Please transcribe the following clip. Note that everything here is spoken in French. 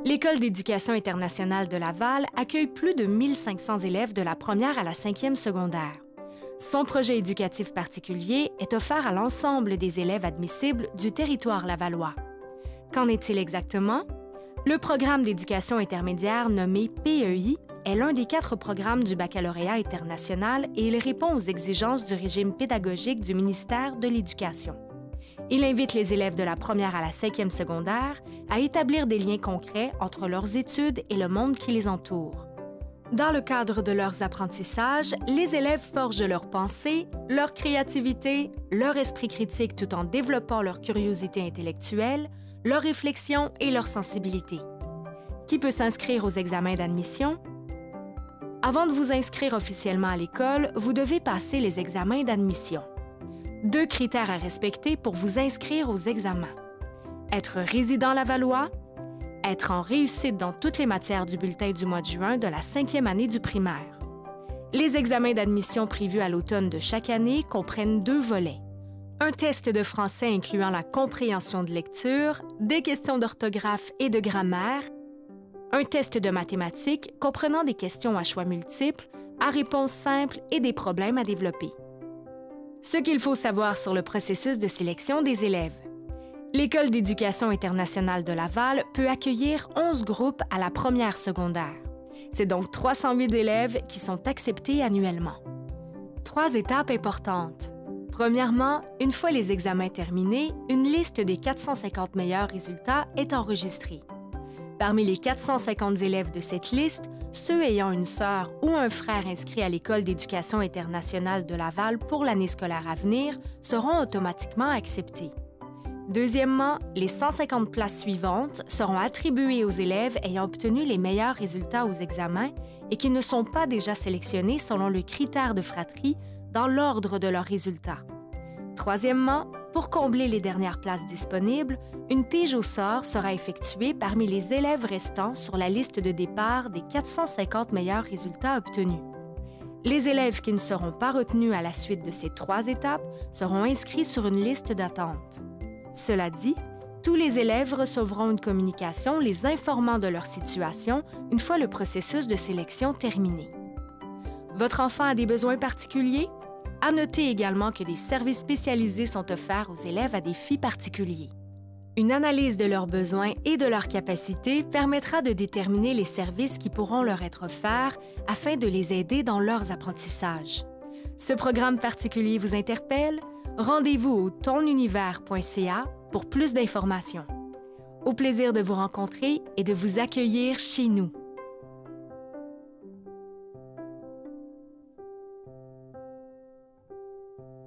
L'École d'éducation internationale de Laval accueille plus de 1500 élèves de la première à la 5e secondaire. Son projet éducatif particulier est offert à l'ensemble des élèves admissibles du territoire lavallois. Qu'en est-il exactement? Le programme d'éducation intermédiaire nommé PEI est l'un des 4 programmes du baccalauréat international et il répond aux exigences du régime pédagogique du ministère de l'Éducation. Il invite les élèves de la première à la 5e secondaire à établir des liens concrets entre leurs études et le monde qui les entoure. Dans le cadre de leurs apprentissages, les élèves forgent leur pensée, leur créativité, leur esprit critique tout en développant leur curiosité intellectuelle, leur réflexion et leur sensibilité. Qui peut s'inscrire aux examens d'admission? Avant de vous inscrire officiellement à l'école, vous devez passer les examens d'admission. 2 critères à respecter pour vous inscrire aux examens. Être résident lavallois, être en réussite dans toutes les matières du bulletin du mois de juin de la 5e année du primaire. Les examens d'admission prévus à l'automne de chaque année comprennent 2 volets. Un test de français incluant la compréhension de lecture, des questions d'orthographe et de grammaire, un test de mathématiques comprenant des questions à choix multiples, à réponse simple et des problèmes à développer. Ce qu'il faut savoir sur le processus de sélection des élèves. L'École d'éducation internationale de Laval peut accueillir 11 groupes à la première secondaire. C'est donc 308 élèves qui sont acceptés annuellement. 3 étapes importantes. Premièrement, une fois les examens terminés, une liste des 450 meilleurs résultats est enregistrée. Parmi les 450 élèves de cette liste, ceux ayant une sœur ou un frère inscrit à l'École d'éducation internationale de Laval pour l'année scolaire à venir seront automatiquement acceptés. Deuxièmement, les 150 places suivantes seront attribuées aux élèves ayant obtenu les meilleurs résultats aux examens et qui ne sont pas déjà sélectionnés selon le critère de fratrie dans l'ordre de leurs résultats. Troisièmement, pour combler les dernières places disponibles, une pige au sort sera effectuée parmi les élèves restants sur la liste de départ des 450 meilleurs résultats obtenus. Les élèves qui ne seront pas retenus à la suite de ces 3 étapes seront inscrits sur une liste d'attente. Cela dit, tous les élèves recevront une communication les informant de leur situation une fois le processus de sélection terminé. Votre enfant a des besoins particuliers? À noter également que des services spécialisés sont offerts aux élèves à défis particuliers. Une analyse de leurs besoins et de leurs capacités permettra de déterminer les services qui pourront leur être offerts afin de les aider dans leurs apprentissages. Ce programme particulier vous interpelle? Rendez-vous au tonunivers.ca pour plus d'informations. Au plaisir de vous rencontrer et de vous accueillir chez nous.